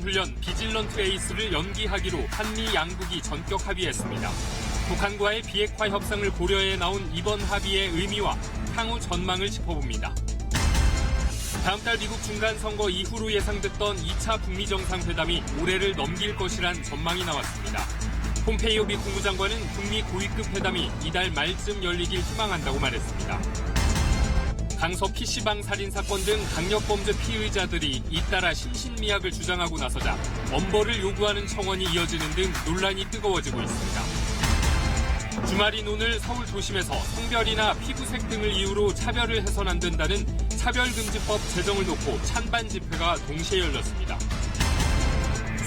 공중훈련 비질런트 에이스를 연기하기로 한미 양국이 전격 합의했습니다. 북한과의 비핵화 협상을 고려해 나온 이번 합의의 의미와 향후 전망을 짚어봅니다. 다음 달 미국 중간선거 이후로 예상됐던 2차 북미 정상회담이 올해를 넘길 것이란 전망이 나왔습니다. 폼페이오 미 국무장관은 북미 고위급 회담이 이달 말쯤 열리길 희망한다고 말했습니다. 강서 PC방 살인 사건 등 강력범죄 피의자들이 잇따라 신신미약을 주장하고 나서자 엄벌을 요구하는 청원이 이어지는 등 논란이 뜨거워지고 있습니다. 주말인 오늘 서울 도심에서 성별이나 피부색 등을 이유로 차별을 해선 안 된다는 차별금지법 제정을 놓고 찬반 집회가 동시에 열렸습니다.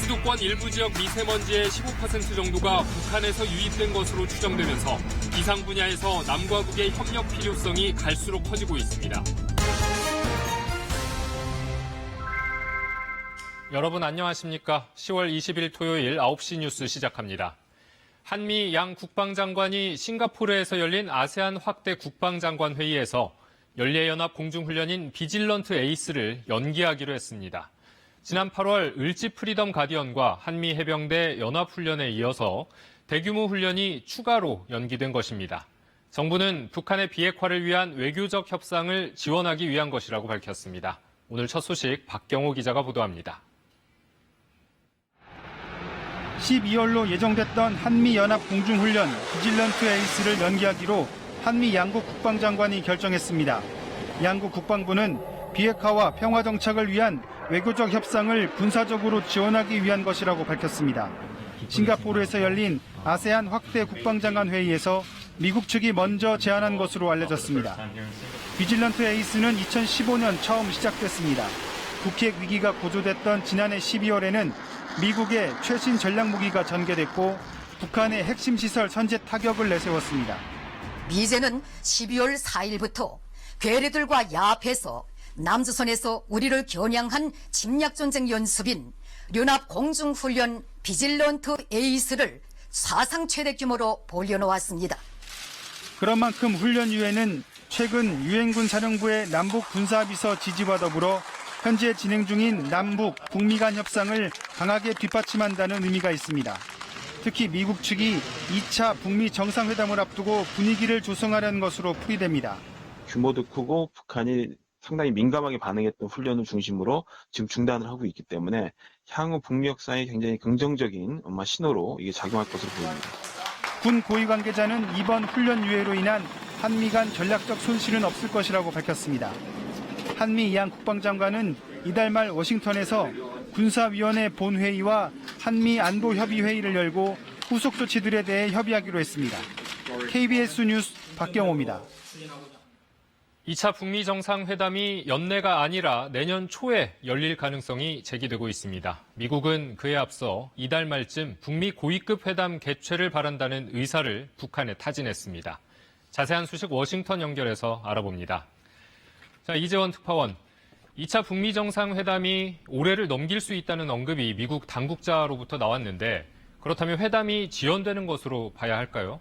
수도권 일부 지역 미세먼지의 15% 정도가 북한에서 유입된 것으로 추정되면서 기상 분야에서 남과 북의 협력 필요성이 갈수록 커지고 있습니다. 여러분 안녕하십니까? 10월 20일 토요일 9시 뉴스 시작합니다. 한미 양 국방장관이 싱가포르에서 열린 아세안 확대 국방장관 회의에서 연례연합 공중훈련인 비질런트 에이스를 연기하기로 했습니다. 지난 8월 을지 프리덤 가디언과 한미 해병대 연합훈련에 이어서 대규모 훈련이 추가로 연기된 것입니다. 정부는 북한의 비핵화를 위한 외교적 협상을 지원하기 위한 것이라고 밝혔습니다. 오늘 첫 소식 박경호 기자가 보도합니다. 12월로 예정됐던 한미연합 공중훈련 비질런트 에이스를 연기하기로 한미 양국 국방장관이 결정했습니다. 양국 국방부는 비핵화와 평화 정착을 위한 외교적 협상을 군사적으로 지원하기 위한 것이라고 밝혔습니다. 싱가포르에서 열린 아세안 확대 국방장관 회의에서 미국 측이 먼저 제안한 것으로 알려졌습니다. 비질런트 에이스는 2015년 처음 시작됐습니다. 북핵 위기가 고조됐던 지난해 12월에는 미국의 최신 전략무기가 전개됐고 북한의 핵심 시설 선제 타격을 내세웠습니다. 미제는 12월 4일부터 괴뢰들과 야합해서 남조선에서 우리를 겨냥한 침략전쟁 연습인 연합 공중훈련 비질런트 에이스를 사상 최대 규모로 벌여놓았습니다. 그런 만큼 훈련 이후에는 최근 유엔군 사령부의 남북 군사합의서 지지와 더불어 현재 진행 중인 남북, 북미 간 협상을 강하게 뒷받침한다는 의미가 있습니다. 특히 미국 측이 2차 북미 정상회담을 앞두고 분위기를 조성하려는 것으로 풀이됩니다. 규모도 크고 북한이 상당히 민감하게 반응했던 훈련을 중심으로 지금 중단을 하고 있기 때문에 향후 북미 협상에 굉장히 긍정적인 신호로 이게 작용할 것으로 보입니다. 군 고위 관계자는 이번 훈련 유예로 인한 한미 간 전략적 손실은 없을 것이라고 밝혔습니다. 한미 양 국방장관은 이달 말 워싱턴에서 군사위원회 본회의와 한미 안보협의회의를 열고 후속 조치들에 대해 협의하기로 했습니다. KBS 뉴스 박경호입니다. 2차 북미 정상회담이 연내가 아니라 내년 초에 열릴 가능성이 제기되고 있습니다. 미국은 그에 앞서 이달 말쯤 북미 고위급 회담 개최를 바란다는 의사를 북한에 타진했습니다. 자세한 소식 워싱턴 연결해서 알아봅니다. 자, 이재원 특파원, 2차 북미 정상회담이 올해를 넘길 수 있다는 언급이 미국 당국자로부터 나왔는데 그렇다면 회담이 지연되는 것으로 봐야 할까요?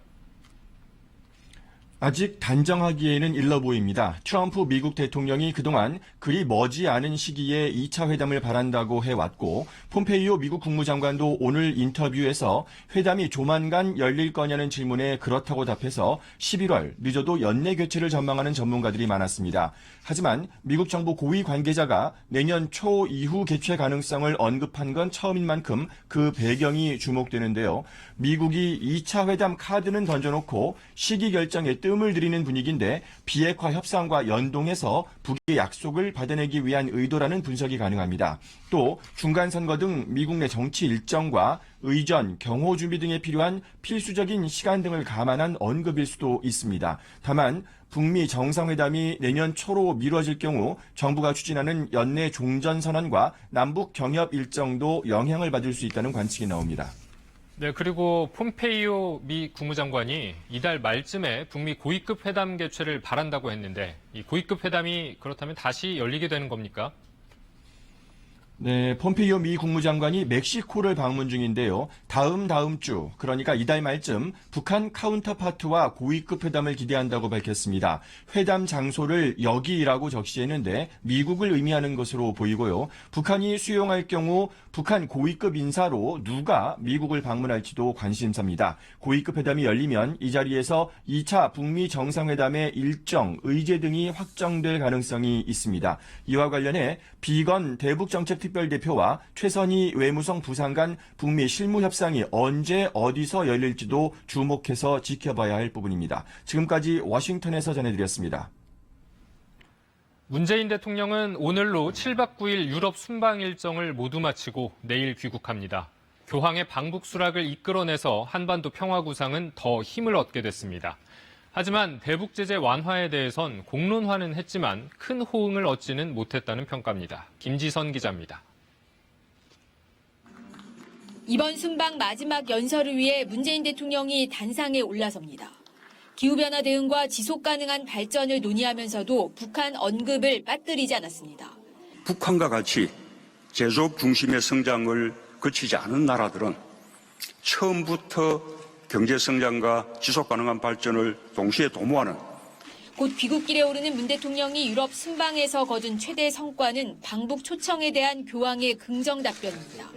아직 단정하기에는 일러 보입니다. 트럼프 미국 대통령이 그동안 그리 머지 않은 시기에 2차 회담을 바란다고 해왔고 폼페이오 미국 국무장관도 오늘 인터뷰에서 회담이 조만간 열릴 거냐는 질문에 그렇다고 답해서 11월 늦어도 연내 개최를 전망하는 전문가들이 많았습니다. 하지만 미국 정부 고위 관계자가 내년 초 이후 개최 가능성을 언급한 건 처음인 만큼 그 배경이 주목되는데요. 미국이 2차 회담 카드는 던져놓고 시기 결정에 뜸을 들이는 분위기인데 비핵화 협상과 연동해서 북의 약속을 받아내기 위한 의도라는 분석이 가능합니다. 또 중간선거 등 미국 내 정치 일정과 의전, 경호 준비 등에 필요한 필수적인 시간 등을 감안한 언급일 수도 있습니다. 다만 북미 정상회담이 내년 초로 미뤄질 경우 정부가 추진하는 연내 종전선언과 남북 경협 일정도 영향을 받을 수 있다는 관측이 나옵니다. 네, 그리고 폼페이오 미 국무장관이 이달 말쯤에 북미 고위급 회담 개최를 바란다고 했는데 이 고위급 회담이 그렇다면 다시 열리게 되는 겁니까? 네, 폼페이오 미 국무장관이 멕시코를 방문 중인데요. 다음 주, 그러니까 이달 말쯤 북한 카운터파트와 고위급 회담을 기대한다고 밝혔습니다. 회담 장소를 여기라고 적시했는데 미국을 의미하는 것으로 보이고요. 북한이 수용할 경우 북한 고위급 인사로 누가 미국을 방문할지도 관심사입니다. 고위급 회담이 열리면 이 자리에서 2차 북미 정상회담의 일정, 의제 등이 확정될 가능성이 있습니다. 이와 관련해 비건 대북정책특별대표와 최선희 외무성 부상간 북미 실무협상이 언제 어디서 열릴지도 주목해서 지켜봐야 할 부분입니다. 지금까지 워싱턴에서 전해드렸습니다. 문재인 대통령은 오늘로 7박 9일 유럽 순방 일정을 모두 마치고 내일 귀국합니다. 교황의 방북 수락을 이끌어내서 한반도 평화 구상은 더 힘을 얻게 됐습니다. 하지만 대북 제재 완화에 대해선 공론화는 했지만 큰 호응을 얻지는 못했다는 평가입니다. 김지선 기자입니다. 이번 순방 마지막 연설을 위해 문재인 대통령이 단상에 올라섭니다. 기후변화 대응과 지속 가능한 발전을 논의하면서도 북한 언급을 빠뜨리지 않았습니다. 북한과 같이 제조업 중심의 성장을 거치지 않은 나라들은 처음부터 경제 성장과 지속 가능한 발전을 동시에 도모하는 곧 귀국길에 오르는 문 대통령이 유럽 순방에서 거둔 최대 성과는 방북 초청에 대한 교황의 긍정 답변입니다.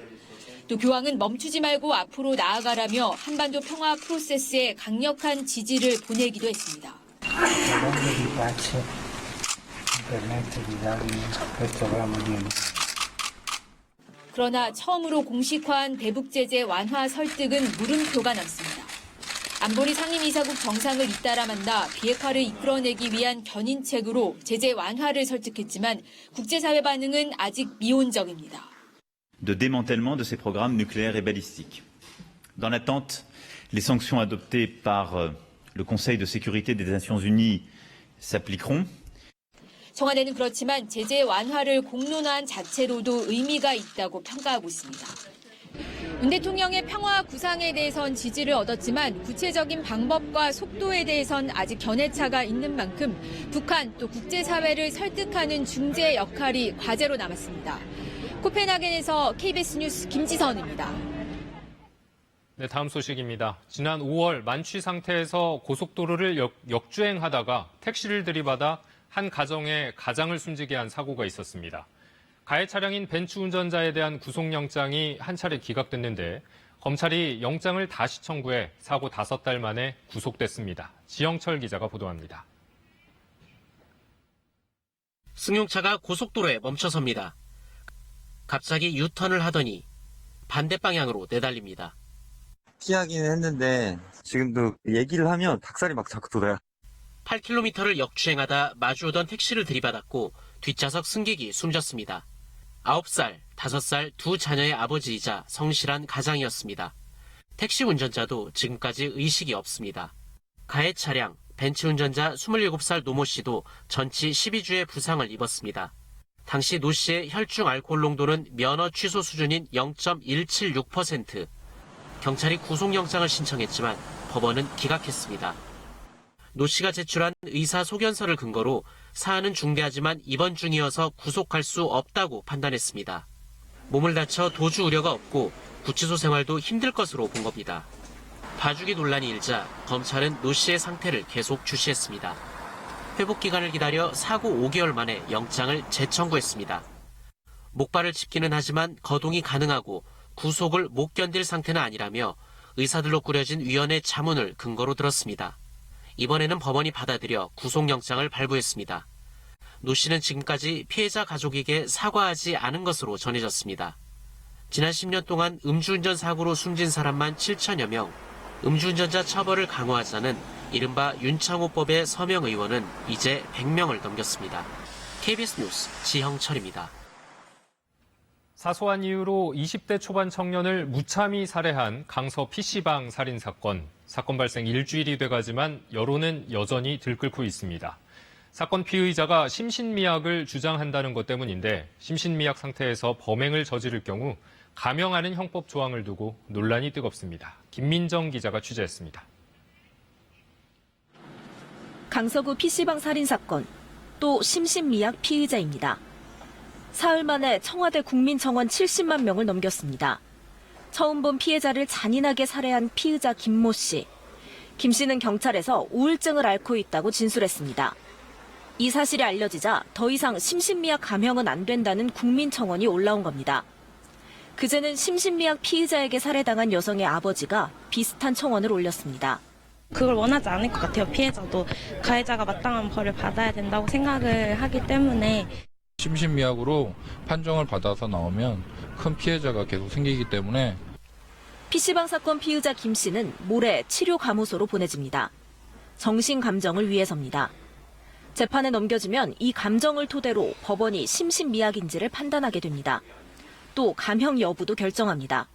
또 교황은 멈추지 말고 앞으로 나아가라며 한반도 평화 프로세스에 강력한 지지를 보내기도 했습니다. 그러나 처음으로 공식화한 대북 제재 완화 설득은 물음표가 남습니다. 안보리 상임이사국 정상을 잇따라 만나 비핵화를 이끌어내기 위한 견인책으로 제재 완화를 설득했지만 국제사회 반응은 아직 미온적입니다. de démantèlement de ces programmes nucléaires et balistiques. Dans l'attente, les sanctions adoptées par le Conseil de sécurité des Nations Unies s'appliqueront. 청와대는 그렇지만 제재 완화를 공론화한 자체로도 의미가 있다고 평가하고 있습니다. 문 대통령의 평화 구상에 대해선 지지를 얻었지만 구체적인 방법과 속도에 대해선 아직 견해차가 있는 만큼 북한 또 국제사회를 설득하는 중재 역할이 과제로 남았습니다. 코펜하겐에서 KBS 뉴스 김지선입니다. 네, 다음 소식입니다. 지난 5월 만취 상태에서 고속도로를 역주행하다가 택시를 들이받아 한 가정의 가장을 숨지게 한 사고가 있었습니다. 가해 차량인 벤츠 운전자에 대한 구속영장이 한 차례 기각됐는데 검찰이 영장을 다시 청구해 사고 5달 만에 구속됐습니다. 지영철 기자가 보도합니다. 승용차가 고속도로에 멈춰섭니다. 갑자기 유턴을 하더니 반대 방향으로 내달립니다. 피하기는 했는데 지금도 얘기를 하면 닭살이 막 자꾸 돋아요. 8km를 역주행하다 마주오던 택시를 들이받았고 뒷좌석 승객이 숨졌습니다. 9살, 5살 두 자녀의 아버지이자 성실한 가장이었습니다. 택시 운전자도 지금까지 의식이 없습니다. 가해 차량, 벤츠 운전자 27살 노모 씨도 전치 12주의 부상을 입었습니다. 당시 노 씨의 혈중 알코올 농도는 면허 취소 수준인 0.176%. 경찰이 구속영장을 신청했지만 법원은 기각했습니다. 노 씨가 제출한 의사 소견서를 근거로 사안은 중대하지만 입원 중이어서 구속할 수 없다고 판단했습니다. 몸을 다쳐 도주 우려가 없고 구치소 생활도 힘들 것으로 본 겁니다. 봐주기 논란이 일자 검찰은 노 씨의 상태를 계속 주시했습니다. 회복 기간을 기다려 사고 5개월 만에 영장을 재청구했습니다. 목발을 짚기는 하지만 거동이 가능하고 구속을 못 견딜 상태는 아니라며 의사들로 꾸려진 위원회 자문을 근거로 들었습니다. 이번에는 법원이 받아들여 구속영장을 발부했습니다. 노 씨는 지금까지 피해자 가족에게 사과하지 않은 것으로 전해졌습니다. 지난 10년 동안 음주운전 사고로 숨진 사람만 7천여 명, 음주운전자 처벌을 강화하자는 이른바 윤창호법의 서명 의원은 이제 100명을 넘겼습니다. KBS 뉴스 지형철입니다. 사소한 이유로 20대 초반 청년을 무참히 살해한 강서 PC방 살인 사건. 사건 발생 일주일이 돼가지만 여론은 여전히 들끓고 있습니다. 사건 피의자가 심신미약을 주장한다는 것 때문인데 심신미약 상태에서 범행을 저지를 경우 감형하는 형법 조항을 두고 논란이 뜨겁습니다. 김민정 기자가 취재했습니다. 강서구 PC방 살인 사건, 또 심신미약 피의자입니다. 사흘 만에 청와대 국민청원 70만 명을 넘겼습니다. 처음 본 피해자를 잔인하게 살해한 피의자 김모 씨. 김 씨는 경찰에서 우울증을 앓고 있다고 진술했습니다. 이 사실이 알려지자 더 이상 심신미약 감형은 안 된다는 국민청원이 올라온 겁니다. 그제는 심신미약 피의자에게 살해당한 여성의 아버지가 비슷한 청원을 올렸습니다. 그걸 원하지 않을 것 같아요. 피해자도 가해자가 마땅한 벌을 받아야 된다고 생각을 하기 때문에. 심신미약으로 판정을 받아서 나오면 큰 피해자가 계속 생기기 때문에 PC방 사건 피의자 김 씨는 모레 치료감호소로 보내집니다. 정신감정을 위해서입니다. 재판에 넘겨지면 이 감정을 토대로 법원이 심신미약인지를 판단하게 됩니다. 또 감형 여부도 결정합니다.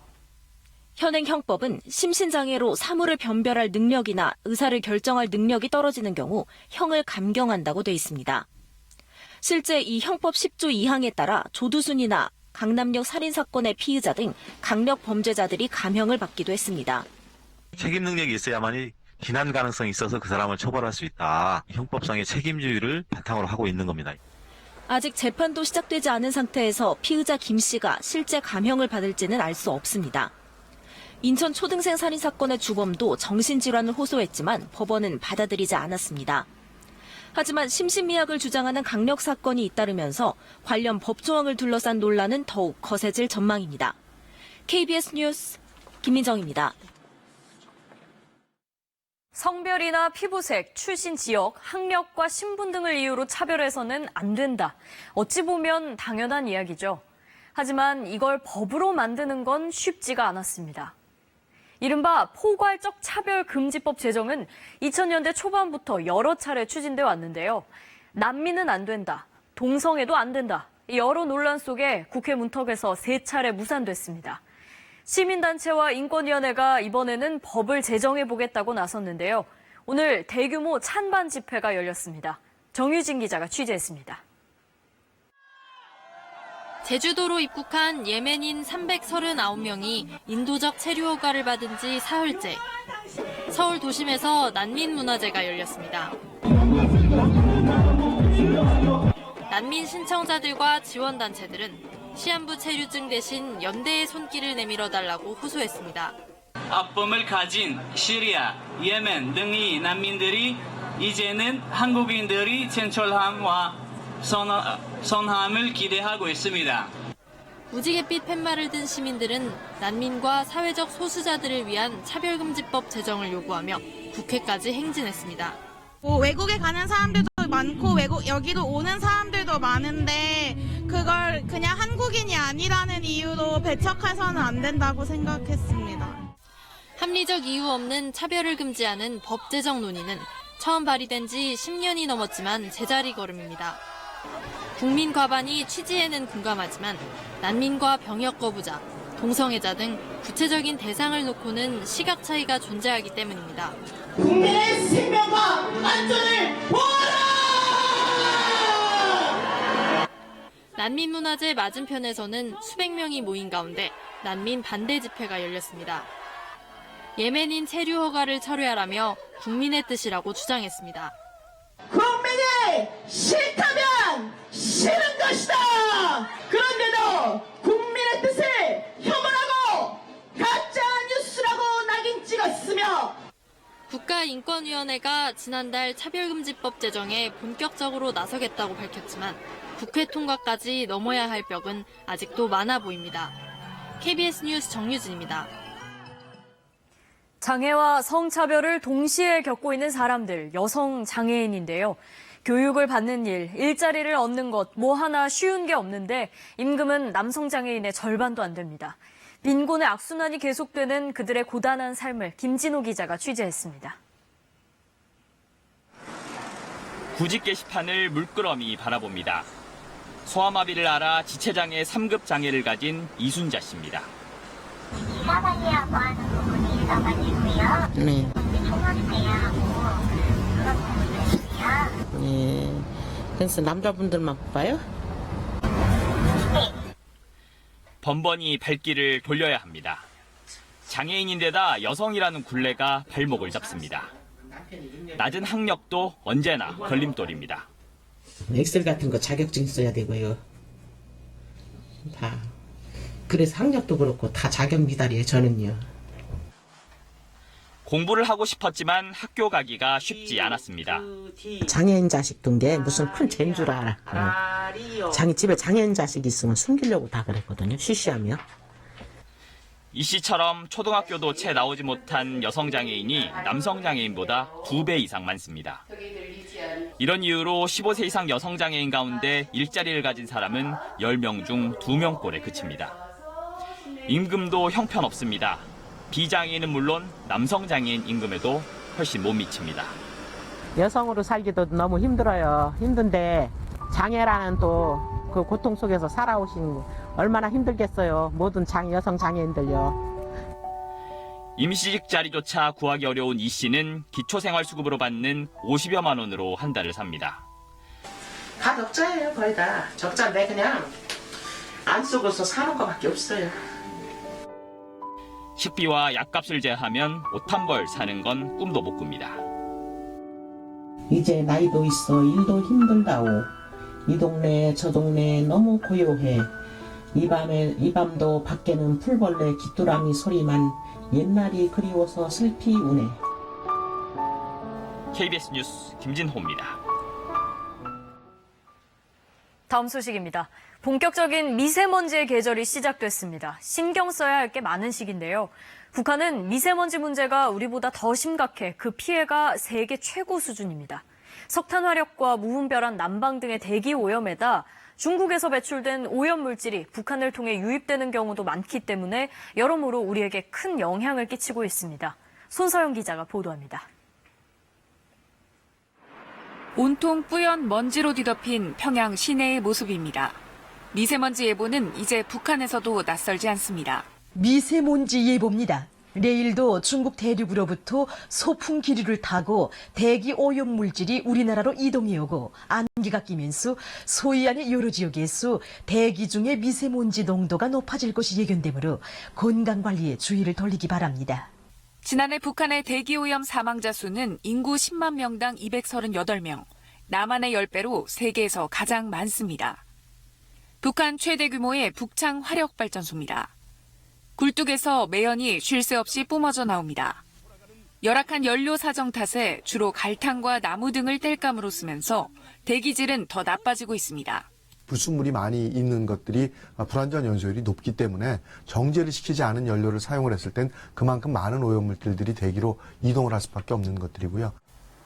현행 형법은 심신장애로 사물을 변별할 능력이나 의사를 결정할 능력이 떨어지는 경우 형을 감경한다고 돼 있습니다. 실제 이 형법 10조 2항에 따라 조두순이나 강남역 살인사건의 피의자 등 강력 범죄자들이 감형을 받기도 했습니다. 책임 능력이 있어야만이 비난 가능성이 있어서 그 사람을 처벌할 수 있다. 형법상의 책임주의를 바탕으로 하고 있는 겁니다. 아직 재판도 시작되지 않은 상태에서 피의자 김 씨가 실제 감형을 받을지는 알 수 없습니다. 인천 초등생 살인사건의 주범도 정신질환을 호소했지만 법원은 받아들이지 않았습니다. 하지만 심신미약을 주장하는 강력 사건이 잇따르면서 관련 법조항을 둘러싼 논란은 더욱 거세질 전망입니다. KBS 뉴스 김민정입니다. 성별이나 피부색, 출신 지역, 학력과 신분 등을 이유로 차별해서는 안 된다. 어찌 보면 당연한 이야기죠. 하지만 이걸 법으로 만드는 건 쉽지가 않았습니다. 이른바 포괄적 차별금지법 제정은 2000년대 초반부터 여러 차례 추진돼 왔는데요. 난민은 안 된다, 동성애도 안 된다. 여러 논란 속에 국회 문턱에서 3차례 무산됐습니다. 시민단체와 인권위원회가 이번에는 법을 제정해보겠다고 나섰는데요. 오늘 대규모 찬반 집회가 열렸습니다. 정유진 기자가 취재했습니다. 제주도로 입국한 예멘인 339명이 인도적 체류 허가를 받은 지 사흘째. 서울 도심에서 난민문화제가 열렸습니다. 난민 신청자들과 지원단체들은 시한부 체류증 대신 연대의 손길을 내밀어 달라고 호소했습니다. 악범을 가진 시리아, 예멘 등의 난민들이 이제는 한국인들이 친절함과 선함을 기대하고 있습니다. 무지갯빛 팻말을 든 시민들은 난민과 사회적 소수자들을 위한 차별금지법 제정을 요구하며 국회까지 행진했습니다. 외국에 가는 사람들도 많고 여기도 오는 사람들도 많은데 그걸 그냥 한국인이 아니라는 이유로 배척해서는 안 된다고 생각했습니다. 합리적 이유 없는 차별을 금지하는 법 제정 논의는 처음 발의된 지 10년이 넘었지만 제자리 걸음입니다. 국민 과반이 취지에는 공감하지만 난민과 병역 거부자, 동성애자 등 구체적인 대상을 놓고는 시각 차이가 존재하기 때문입니다. 국민의 생명과 안전을 보호하라! 난민문화제 맞은편에서는 수백 명이 모인 가운데 난민 반대 집회가 열렸습니다. 예멘인 체류 허가를 철회하라며 국민의 뜻이라고 주장했습니다. 국민이 싫다면 싫은 것이다! 그런데도 국민의 뜻을 혐오하고 가짜 뉴스라고 낙인 찍었으며 국가인권위원회가 지난달 차별금지법 제정에 본격적으로 나서겠다고 밝혔지만 국회 통과까지 넘어야 할 벽은 아직도 많아 보입니다. KBS 뉴스 정유진입니다. 장애와 성차별을 동시에 겪고 있는 사람들, 여성 장애인인데요. 교육을 받는 일, 일자리를 얻는 것, 뭐 하나 쉬운 게 없는데 임금은 남성 장애인의 절반도 안 됩니다. 빈곤의 악순환이 계속되는 그들의 고단한 삶을 김진호 기자가 취재했습니다. 구직 게시판을 물끄러미 바라봅니다. 소아마비를 앓아 지체장애 3급 장애를 가진 이순자 씨입니다. 사과해야고 하는 부분이 있어가지고요. 네. 통합돼야 하고 그런 부분이 있어요. 네. 그래서 남자분들만 뽑아요? 번번이 발길을 돌려야 합니다. 장애인인데다 여성이라는 굴레가 발목을 잡습니다. 낮은 학력도 언제나 걸림돌입니다. 엑셀 같은 거 자격증 써야 되고요. 다. 그래서 학력도 그렇고 다 자격 미달이에요, 저는요. 공부를 하고 싶었지만 학교 가기가 쉽지 않았습니다. 장애인 자식 둔 게 무슨 큰 죄인 줄 알아. 집에 장애인 자식 있으면 숨기려고 다 그랬거든요, 쉬쉬하며. 이 씨처럼 초등학교도 채 나오지 못한 여성장애인이 남성장애인보다 2배 이상 많습니다. 이런 이유로 15세 이상 여성장애인 가운데 일자리를 가진 사람은 10명 중 2명꼴에 그칩니다. 임금도 형편없습니다. 비장애인은 물론 남성장애인 임금에도 훨씬 못 미칩니다. 여성으로 살기도 너무 힘들어요. 힘든데 장애라는 또 그 고통 속에서 살아오신 얼마나 힘들겠어요. 모든 여성 장애인들요. 임시직 자리조차 구하기 어려운 이 씨는 기초생활수급으로 받는 50여만 원으로 한 달을 삽니다. 다 적자예요, 거의 다. 적자인데 그냥 안 쓰고서 사는 것밖에 없어요. 식비와 약값을 제하면 옷 한 벌 사는 건 꿈도 못 꿉니다. 이제 나이도 있어 일도 힘들다오. 이 동네 저 동네 너무 고요해. 이 밤도 밖에는 풀벌레 귀뚜라미 소리만 옛날이 그리워서 슬피 우네. KBS 뉴스 김진호입니다. 다음 소식입니다. 본격적인 미세먼지의 계절이 시작됐습니다. 신경 써야 할 게 많은 시기인데요. 북한은 미세먼지 문제가 우리보다 더 심각해 그 피해가 세계 최고 수준입니다. 석탄 화력과 무분별한 난방 등의 대기 오염에다 중국에서 배출된 오염물질이 북한을 통해 유입되는 경우도 많기 때문에 여러모로 우리에게 큰 영향을 끼치고 있습니다. 손서영 기자가 보도합니다. 온통 뿌연 먼지로 뒤덮인 평양 시내의 모습입니다. 미세먼지 예보는 이제 북한에서도 낯설지 않습니다. 미세먼지 예보입니다. 내일도 중국 대륙으로부터 소풍 기류를 타고 대기 오염 물질이 우리나라로 이동해 오고 안개가 끼면서 소위 안의 여러 지역에서 대기 중에 미세먼지 농도가 높아질 것이 예견되므로 건강관리에 주의를 돌리기 바랍니다. 지난해 북한의 대기오염 사망자 수는 인구 10만 명당 238명, 남한의 10배로 세계에서 가장 많습니다. 북한 최대 규모의 북창 화력발전소입니다. 굴뚝에서 매연이 쉴 새 없이 뿜어져 나옵니다. 열악한 연료 사정 탓에 주로 갈탄과 나무 등을 땔감으로 쓰면서 대기질은 더 나빠지고 있습니다. 불순물이 많이 있는 것들이 불안전 연소율이 높기 때문에 정제를 시키지 않은 연료를 사용을 했을 땐 그만큼 많은 오염물질들이 대기로 이동을 할 수밖에 없는 것들이고요.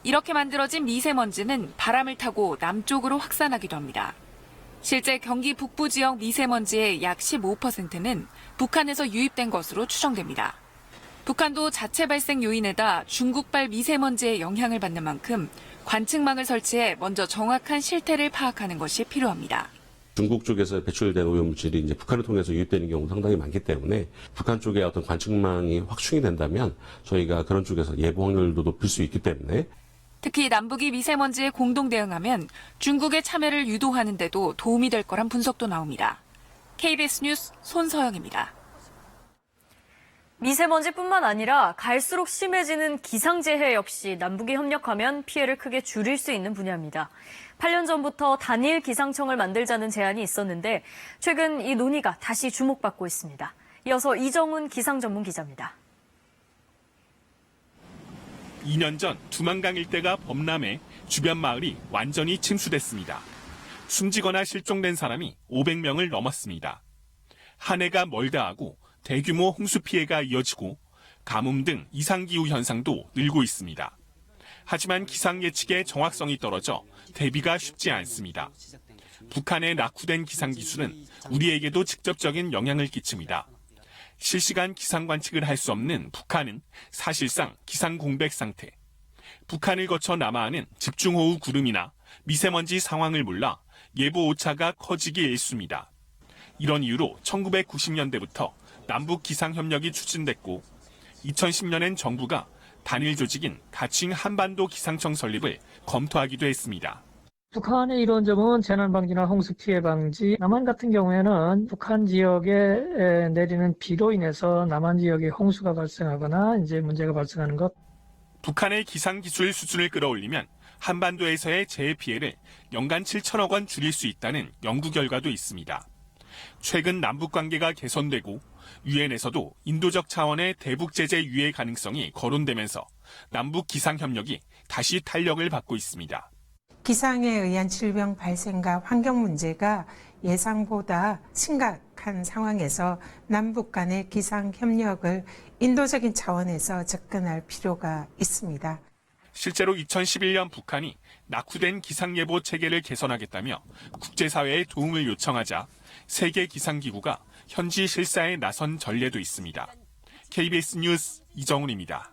이렇게 만들어진 미세먼지는 바람을 타고 남쪽으로 확산하기도 합니다. 실제 경기 북부 지역 미세먼지의 약 15%는 북한에서 유입된 것으로 추정됩니다. 북한도 자체 발생 요인에다 중국발 미세먼지의 영향을 받는 만큼 관측망을 설치해 먼저 정확한 실태를 파악하는 것이 필요합니다. 중국 쪽에서 배출된 오염물질이 이제 북한을 통해서 유입되는 경우가 상당히 많기 때문에 북한 쪽에 어떤 관측망이 확충이 된다면 저희가 그런 쪽에서 예보 확률도 높일 수 있기 때문에 특히 남북이 미세먼지에 공동 대응하면 중국의 참여를 유도하는 데도 도움이 될 거란 분석도 나옵니다. KBS 뉴스 손서영입니다. 미세먼지뿐만 아니라 갈수록 심해지는 기상재해 역시 남북이 협력하면 피해를 크게 줄일 수 있는 분야입니다. 8년 전부터 단일 기상청을 만들자는 제안이 있었는데 최근 이 논의가 다시 주목받고 있습니다. 이어서 이정훈 기상전문기자입니다. 2년 전 두만강 일대가 범람해 주변 마을이 완전히 침수됐습니다. 숨지거나 실종된 사람이 500명을 넘었습니다. 한 해가 멀다 하고 대규모 홍수 피해가 이어지고 가뭄 등 이상기후 현상도 늘고 있습니다. 하지만 기상 예측의 정확성이 떨어져 대비가 쉽지 않습니다. 북한의 낙후된 기상 기술은 우리에게도 직접적인 영향을 끼칩니다. 실시간 기상 관측을 할 수 없는 북한은 사실상 기상 공백 상태. 북한을 거쳐 남하하는 집중호우 구름이나 미세먼지 상황을 몰라 예보 오차가 커지기 일쑤입니다. 이런 이유로 1990년대부터 남북 기상협력이 추진됐고 2010년엔 정부가 단일 조직인 가칭 한반도 기상청 설립을 검토하기도 했습니다. 북한의 이런 점은 재난방지나 홍수 피해 방지, 남한 같은 경우에는 북한 지역에 내리는 비로 인해서 남한 지역에 홍수가 발생하거나 이제 문제가 발생하는 것. 북한의 기상기술 수준을 끌어올리면 한반도에서의 재해 피해를 연간 7천억 원 줄일 수 있다는 연구 결과도 있습니다. 최근 남북 관계가 개선되고 유엔에서도 인도적 차원의 대북 제재 유예 가능성이 거론되면서 남북 기상 협력이 다시 탄력을 받고 있습니다. 기상에 의한 질병 발생과 환경 문제가 예상보다 심각한 상황에서 남북 간의 기상 협력을 인도적인 차원에서 접근할 필요가 있습니다. 실제로 2011년 북한이 낙후된 기상예보 체계를 개선하겠다며 국제사회의 도움을 요청하자 세계기상기구가 현지 실사에 나선 전례도 있습니다. KBS 뉴스 이정훈입니다.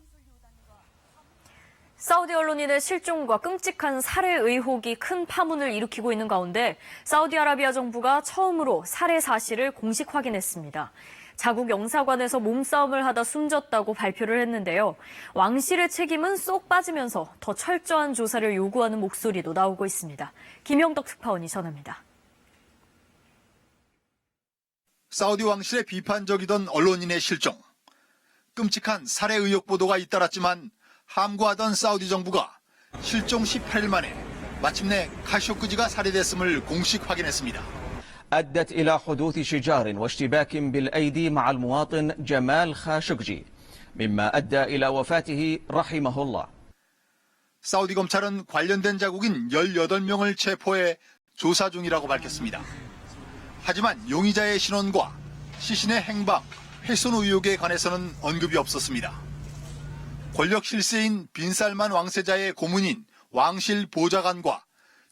사우디 언론인의 실종과 끔찍한 살해 의혹이 큰 파문을 일으키고 있는 가운데 사우디아라비아 정부가 처음으로 살해 사실을 공식 확인했습니다. 자국 영사관에서 몸싸움을 하다 숨졌다고 발표를 했는데요. 왕 씨의 책임은 쏙 빠지면서 더 철저한 조사를 요구하는 목소리도 나오고 있습니다. 김영덕 특파원이 전합니다. 사우디 왕실의 비판적이던 언론인의 실종. 끔찍한 살해 의혹 보도가 잇따랐지만 함구하던 사우디 정부가 실종 18일 만에 마침내 카쇼크지가 살해됐음을 공식 확인했습니다. أدت إلى حدوث شجار واشتباك بالأيدي مع المواطن جمال خاشقجي مما أدى إلى وفاته رحمه الله. 사우디 검찰은 관련된 자국인 18명을 체포해 조사 중이라고 밝혔습니다. 하지만 용의자의 신원과 시신의 행방, 훼손 의혹에 관해서는 언급이 없었습니다. 권력 실세인 빈살만 왕세자의 고문인 왕실 보좌관과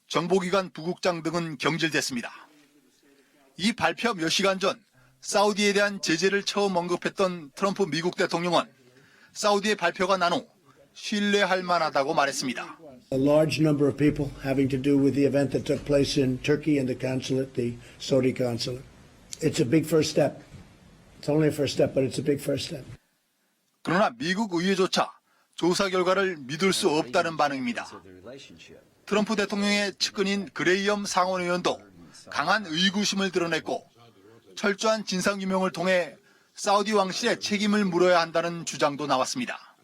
정보기관 부국장 등은 경질됐습니다. 이 발표 몇 시간 전 사우디에 대한 제재를 처음 언급했던 트럼프 미국 대통령은 사우디의 발표가 난 후 신뢰할 만하다고 말했습니다. A large number of people having to do with the event that took place in Turkey and the consulate, the Saudi consulate. It's a big first step. It's only a first step, but it's a big first step. 그러나 미국 의회조차 조사 결과를 믿을 수 없다는 반응입니다. 트럼프 대통령의 측근인 그레이엄 상원의원도 강한 의구심을 드러냈고 철저한 진상규명을 통해 사우디 왕실의 책임을 물어야 한다는 주장도 나왔습니다.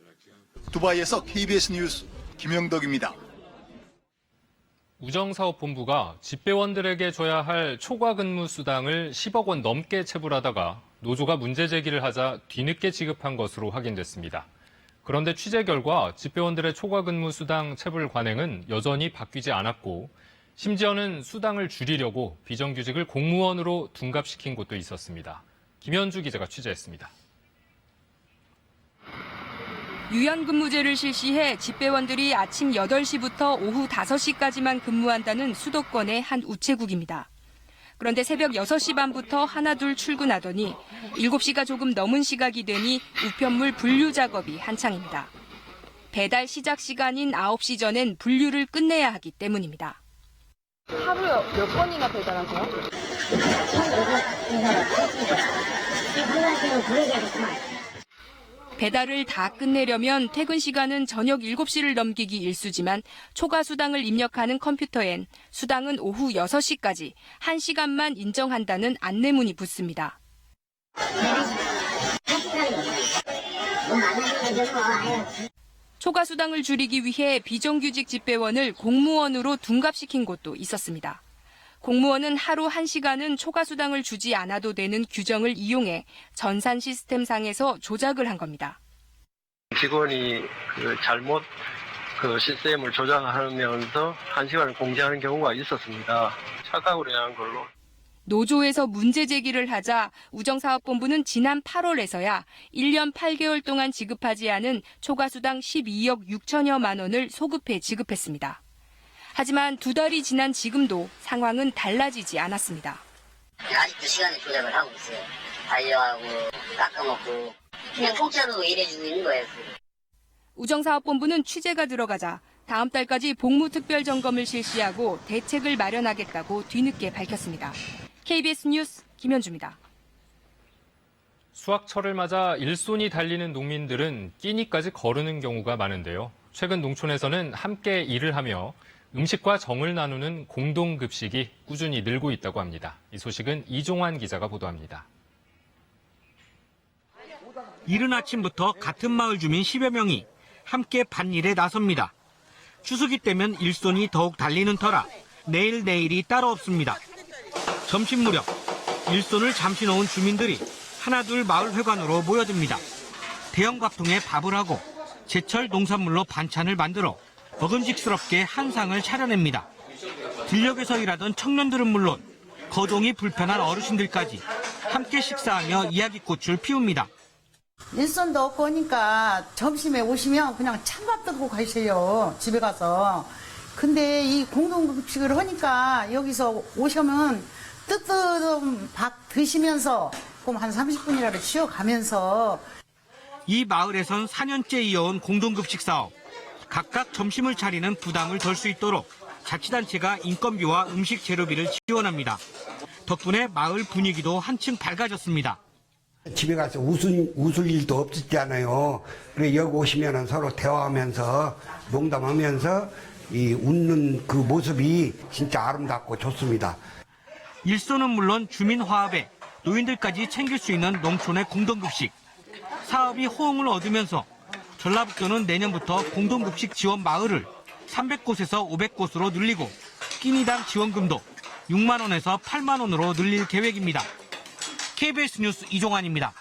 두바이에서 KBS 뉴스 김영덕입니다. 우정사업본부가 집배원들에게 줘야 할 초과 근무 수당을 10억 원 넘게 체불하다가 노조가 문제 제기를 하자 뒤늦게 지급한 것으로 확인됐습니다. 그런데 취재 결과 집배원들의 초과 근무 수당 체불 관행은 여전히 바뀌지 않았고 심지어는 수당을 줄이려고 비정규직을 공무원으로 둔갑시킨 곳도 있었습니다. 김현주 기자가 취재했습니다. 유연근무제를 실시해 집배원들이 아침 8시부터 오후 5시까지만 근무한다는 수도권의 한 우체국입니다. 그런데 새벽 6시 반부터 하나둘 출근하더니 7시가 조금 넘은 시각이 되니 우편물 분류 작업이 한창입니다. 배달 시작 시간인 9시 전엔 분류를 끝내야 하기 때문입니다. 하루에 몇 번이나 배달하세요? 배달을 다 끝내려면 퇴근 시간은 저녁 7시를 넘기기 일쑤지만 초과 수당을 입력하는 컴퓨터엔 수당은 오후 6시까지 1시간만 인정한다는 안내문이 붙습니다. 초과 수당을 줄이기 위해 비정규직 집배원을 공무원으로 둔갑시킨 곳도 있었습니다. 공무원은 하루 1시간은 초과 수당을 주지 않아도 되는 규정을 이용해 전산 시스템상에서 조작을 한 겁니다. 직원이 잘못 시스템을 조작하면서 1시간을 공지하는 경우가 있었습니다. 착각으로 인한 걸로. 노조에서 문제 제기를 하자 우정사업본부는 지난 8월에서야 1년 8개월 동안 지급하지 않은 초과수당 12억 6천여만 원을 소급해 지급했습니다. 하지만 2달이 지난 지금도 상황은 달라지지 않았습니다. 아직도 시간을 조작을 하고 있어요. 달려하고 깎아먹고 그냥 공짜로 일해주고 있는 거예요. 우정사업본부는 취재가 들어가자 다음 달까지 복무특별 점검을 실시하고 대책을 마련하겠다고 뒤늦게 밝혔습니다. KBS 뉴스 김현주입니다. 수확철을 맞아 일손이 달리는 농민들은 끼니까지 거르는 경우가 많은데요. 최근 농촌에서는 함께 일을 하며 음식과 정을 나누는 공동급식이 꾸준히 늘고 있다고 합니다. 이 소식은 이종환 기자가 보도합니다. 이른 아침부터 같은 마을 주민 10여 명이 함께 밭일에 나섭니다. 추석이 되면 일손이 더욱 달리는 터라 내일이 따로 없습니다. 점심 무렵 일손을 잠시 놓은 주민들이 하나둘 마을 회관으로 모여듭니다. 대형 밥통에 밥을 하고 제철 농산물로 반찬을 만들어 먹음직스럽게 한상을 차려냅니다. 들녘에서 일하던 청년들은 물론 거동이 불편한 어르신들까지 함께 식사하며 이야기꽃을 피웁니다. 일손도 없고 하니까 점심에 오시면 그냥 찬밥 드고 가세요. 집에 가서. 근데 이 공동급식을 하니까 여기서 오시면 뜨뜻한 밥 드시면서 그럼 한 30분이라도 쉬어가면서. 이 마을에선 4년째 이어온 공동급식 사업. 각각 점심을 차리는 부담을 덜 수 있도록 자치단체가 인건비와 음식 재료비를 지원합니다. 덕분에 마을 분위기도 한층 밝아졌습니다. 집에 가서 웃을 일도 없었잖아요. 그래 여기 오시면 서로 대화하면서 농담하면서 이 웃는 그 모습이 진짜 아름답고 좋습니다. 일손은 물론 주민 화합에 노인들까지 챙길 수 있는 농촌의 공동급식. 사업이 호응을 얻으면서 전라북도는 내년부터 공동급식 지원 마을을 300곳에서 500곳으로 늘리고 끼니당 지원금도 6만 원에서 8만 원으로 늘릴 계획입니다. KBS 뉴스 이종환입니다.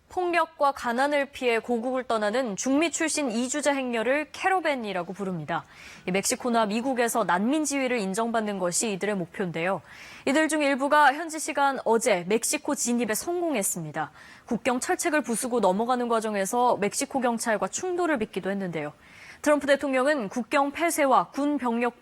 폭력과 가난을 피해 고국을 떠나는 중미 출신 이주자 행렬을 캐러밴이라고 부릅니다. 멕시코나 미국에서 난민 지위를 인정받는 것이 이들의 목표인데요. 이들 중 일부가 현지 시간 어제 멕시코 진입에 성공했습니다. 국경 철책을 부수고 넘어가는 과정에서 멕시코 경찰과 충돌을 빚기도 했는데요. 트럼프 대통령은 국경 폐쇄와 군 병력